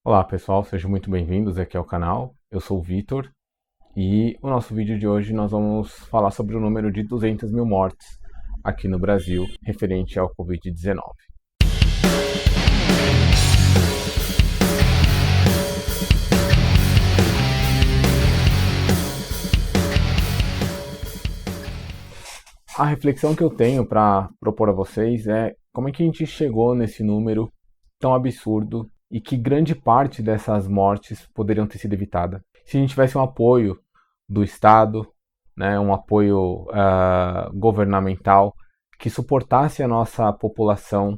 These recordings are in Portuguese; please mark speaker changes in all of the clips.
Speaker 1: Olá pessoal, sejam muito bem-vindos aqui ao canal. Eu sou o Vitor e o nosso vídeo de hoje nós vamos falar sobre o número de 200 mil mortes aqui no Brasil referente ao Covid-19. A reflexão que eu tenho para propor a vocês é como é que a gente chegou nesse número tão absurdo e que grande parte dessas mortes poderiam ter sido evitadas. Se a gente tivesse um apoio do Estado, né, um apoio governamental que suportasse a nossa população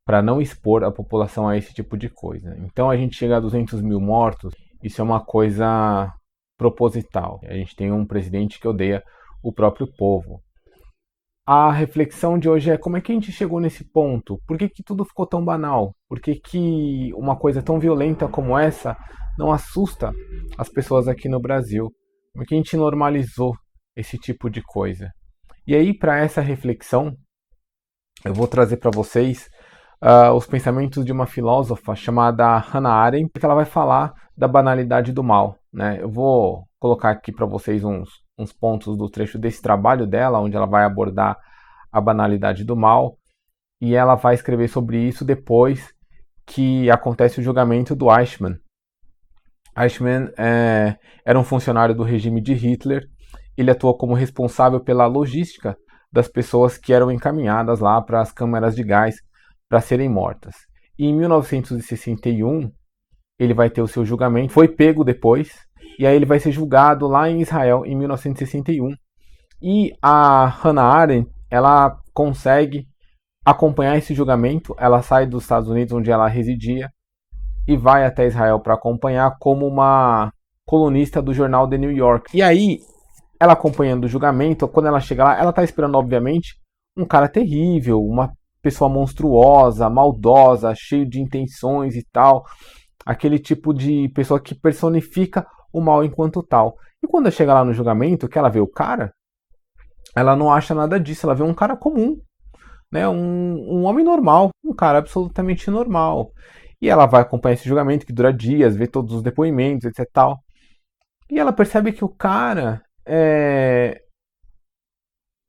Speaker 1: para não expor a população a esse tipo de coisa. Então a gente chega a 200 mil mortos, isso é uma coisa proposital. A gente tem um presidente que odeia o próprio povo. A reflexão de hoje é como é que a gente chegou nesse ponto? Por que tudo ficou tão banal? Por que uma coisa tão violenta como essa não assusta as pessoas aqui no Brasil? Como é que a gente normalizou esse tipo de coisa? E aí, para essa reflexão, eu vou trazer para vocês os pensamentos de uma filósofa chamada Hannah Arendt, que ela vai falar da banalidade do mal, né? Eu vou colocar aqui para vocês uns pontos do trecho desse trabalho dela, onde ela vai abordar a banalidade do mal, e ela vai escrever sobre isso depois que acontece o julgamento do Eichmann. Eichmann era um funcionário do regime de Hitler, ele atuou como responsável pela logística das pessoas que eram encaminhadas lá para as câmaras de gás para serem mortas. E em 1961, ele vai ter o seu julgamento, foi pego depois, e aí ele vai ser julgado lá em Israel em 1961. E a Hannah Arendt, ela consegue acompanhar esse julgamento, ela sai dos Estados Unidos, onde ela residia, e vai até Israel para acompanhar como uma colunista do jornal The New York. E aí, ela acompanhando o julgamento, quando ela chega lá, ela está esperando, obviamente, um cara terrível, uma pessoa monstruosa, maldosa, cheio de intenções e tal, aquele tipo de pessoa que personifica o mal enquanto tal. E quando ela chega lá no julgamento, que ela vê o cara, ela não acha nada disso, ela vê um cara comum, né? Um homem normal, um cara absolutamente normal. E ela vai acompanhar esse julgamento que dura dias, vê todos os depoimentos, etc. Tal. E ela percebe que o cara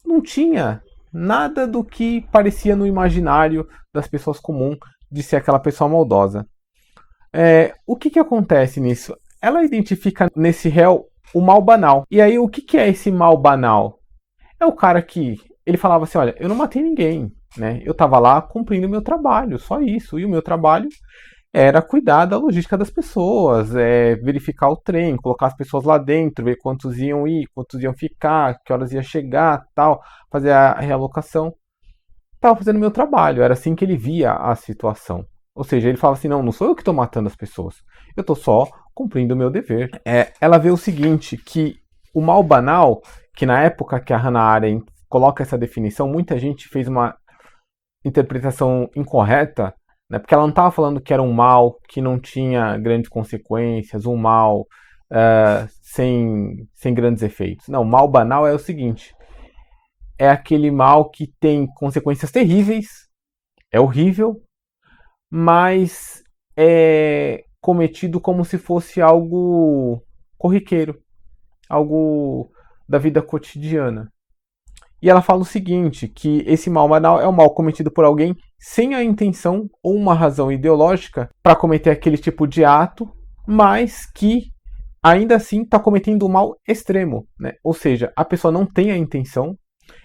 Speaker 1: não tinha nada do que parecia no imaginário das pessoas comuns de ser aquela pessoa maldosa. O que acontece nisso? Ela identifica nesse réu o mal banal. E aí, o que é esse mal banal? É o cara que ele falava assim, olha, eu não matei ninguém, né? Eu estava lá cumprindo o meu trabalho, só isso. E o meu trabalho era cuidar da logística das pessoas, verificar o trem, colocar as pessoas lá dentro, ver quantos iam ir, quantos iam ficar, que horas ia chegar, tal, fazer a realocação. Estava fazendo o meu trabalho, era assim que ele via a situação. Ou seja, ele fala assim, não sou eu que estou matando as pessoas, eu estou só cumprindo o meu dever. Ela vê o seguinte, que o mal banal, que na época que a Hannah Arendt coloca essa definição, muita gente fez uma interpretação incorreta, né, porque ela não estava falando que era um mal que não tinha grandes consequências, um mal sem grandes efeitos. Não, o mal banal é o seguinte, é aquele mal que tem consequências terríveis, é horrível, mas é cometido como se fosse algo corriqueiro, algo da vida cotidiana. E ela fala o seguinte, que esse mal banal é um mal cometido por alguém sem a intenção ou uma razão ideológica para cometer aquele tipo de ato, mas que ainda assim está cometendo um mal extremo, né? Ou seja, a pessoa não tem a intenção,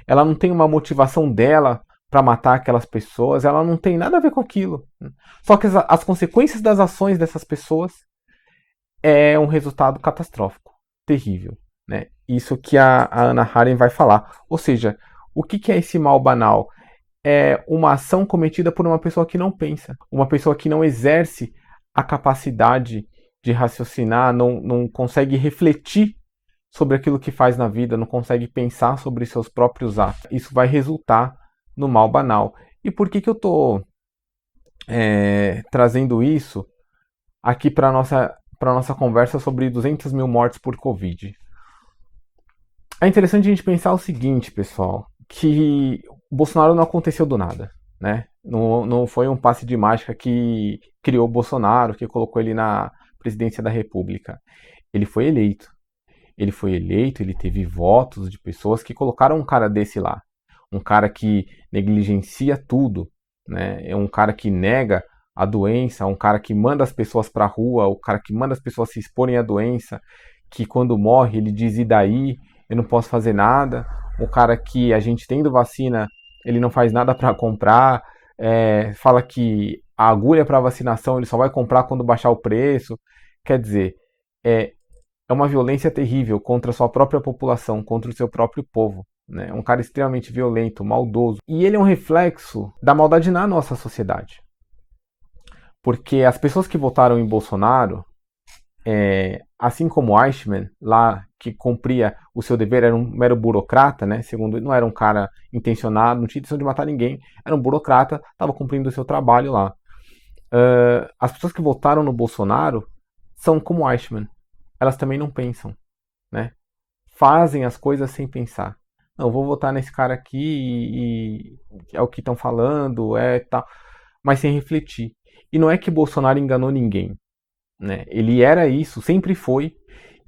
Speaker 1: ela não tem uma motivação dela para matar aquelas pessoas, ela não tem nada a ver com aquilo. Só que as consequências das ações dessas pessoas é um resultado catastrófico, terrível, né? Isso que a Hannah Arendt vai falar. Ou seja, o que é esse mal banal? É uma ação cometida por uma pessoa que não pensa, uma pessoa que não exerce a capacidade de raciocinar, não consegue refletir sobre aquilo que faz na vida, não consegue pensar sobre seus próprios atos. Isso vai resultar no mal banal. E por que eu estou trazendo isso aqui para a nossa conversa sobre 200 mil mortes por Covid? É interessante a gente pensar o seguinte, pessoal, que o Bolsonaro não aconteceu do nada, né? Não foi um passe de mágica que criou o Bolsonaro, que colocou ele na presidência da República. Ele foi eleito. Ele foi eleito, ele teve votos de pessoas que colocaram um cara desse lá. Um cara que negligencia tudo, né? É um cara que nega a doença, um cara que manda as pessoas para a rua, o cara que manda as pessoas se exporem à doença, que quando morre ele diz: e daí? Eu não posso fazer nada. O cara que a gente tendo vacina, ele não faz nada para comprar, fala que a agulha para vacinação ele só vai comprar quando baixar o preço. Quer dizer, é, é uma violência terrível contra a sua própria população, contra o seu próprio povo. Né? Um cara extremamente violento, maldoso. E ele é um reflexo da maldade na nossa sociedade. Porque as pessoas que votaram em Bolsonaro, assim como Eichmann, lá que cumpria o seu dever, era um mero burocrata, né? Segundo ele, não era um cara intencionado, não tinha intenção de matar ninguém, era um burocrata, estava cumprindo o seu trabalho lá. As pessoas que votaram no Bolsonaro são como Eichmann, elas também não pensam, né? Fazem as coisas sem pensar. Não, vou votar nesse cara aqui e é o que estão falando, tal, mas sem refletir. E não é que Bolsonaro enganou ninguém, né? Ele era isso, sempre foi,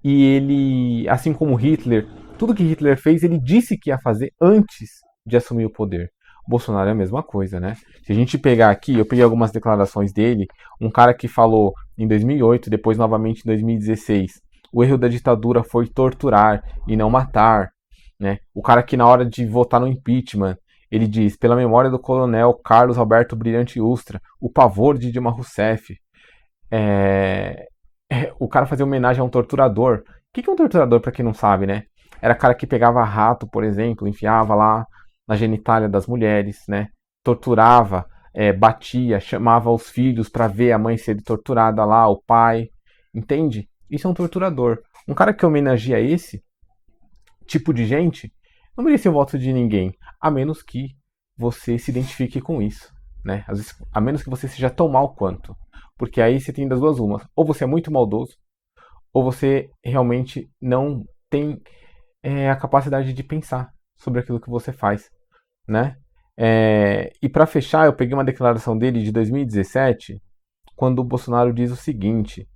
Speaker 1: e ele, assim como Hitler, tudo que Hitler fez, ele disse que ia fazer antes de assumir o poder. Bolsonaro é a mesma coisa, né? Se a gente pegar aqui, eu peguei algumas declarações dele, um cara que falou em 2008, depois novamente em 2016, o erro da ditadura foi torturar e não matar, né? O cara que na hora de votar no impeachment, ele diz, pela memória do coronel Carlos Alberto Brilhante Ustra, o pavor de Dilma Rousseff. O cara fazia homenagem a um torturador. O que é um torturador, pra quem não sabe, né? Era cara que pegava rato, por exemplo, enfiava lá na genitália das mulheres, né? Torturava, batia, chamava os filhos pra ver a mãe sendo torturada lá, o pai. Entende? Isso é um torturador. Um cara que homenageia esse tipo de gente não merecia o voto de ninguém, a menos que você se identifique com isso, né? Às vezes, a menos que você seja tão mal quanto. Porque aí você tem das duas umas. Ou você é muito maldoso, ou você realmente não tem a capacidade de pensar sobre aquilo que você faz, né? E para fechar, eu peguei uma declaração dele de 2017, quando o Bolsonaro diz o seguinte: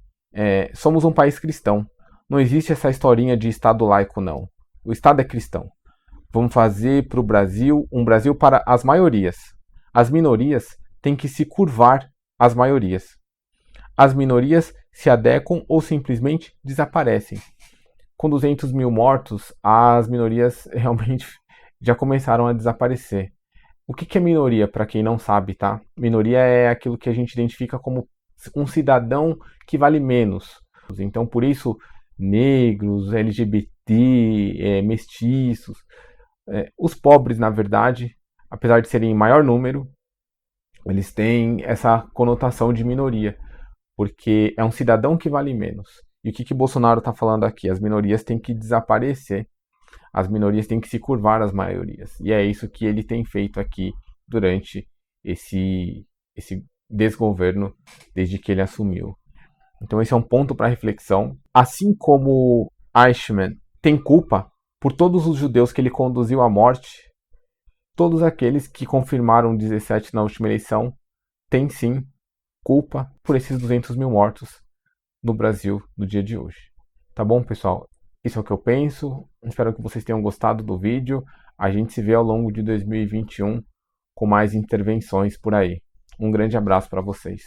Speaker 1: somos um país cristão. Não existe essa historinha de Estado laico, não. O Estado é cristão. Vamos fazer para o Brasil um Brasil para as maiorias. As minorias têm que se curvar às maiorias. As minorias se adequam ou simplesmente desaparecem. Com 200 mil mortos, as minorias realmente já começaram a desaparecer. O que é minoria, para quem não sabe, tá? Minoria é aquilo que a gente identifica como um cidadão que vale menos. Então, por isso, negros, LGBT, mestiços, os pobres, na verdade, apesar de serem em maior número, eles têm essa conotação de minoria, porque é um cidadão que vale menos. E o que Bolsonaro está falando aqui? As minorias têm que desaparecer, as minorias têm que se curvar às maiorias. E é isso que ele tem feito aqui durante esse desgoverno, desde que ele assumiu. Então esse é um ponto para reflexão. Assim como Eichmann tem culpa por todos os judeus que ele conduziu à morte, todos aqueles que confirmaram 17 na última eleição têm sim culpa por esses 200 mil mortos no Brasil no dia de hoje. Tá bom, pessoal? Isso é o que eu penso. Espero que vocês tenham gostado do vídeo. A gente se vê ao longo de 2021 com mais intervenções por aí. Um grande abraço para vocês.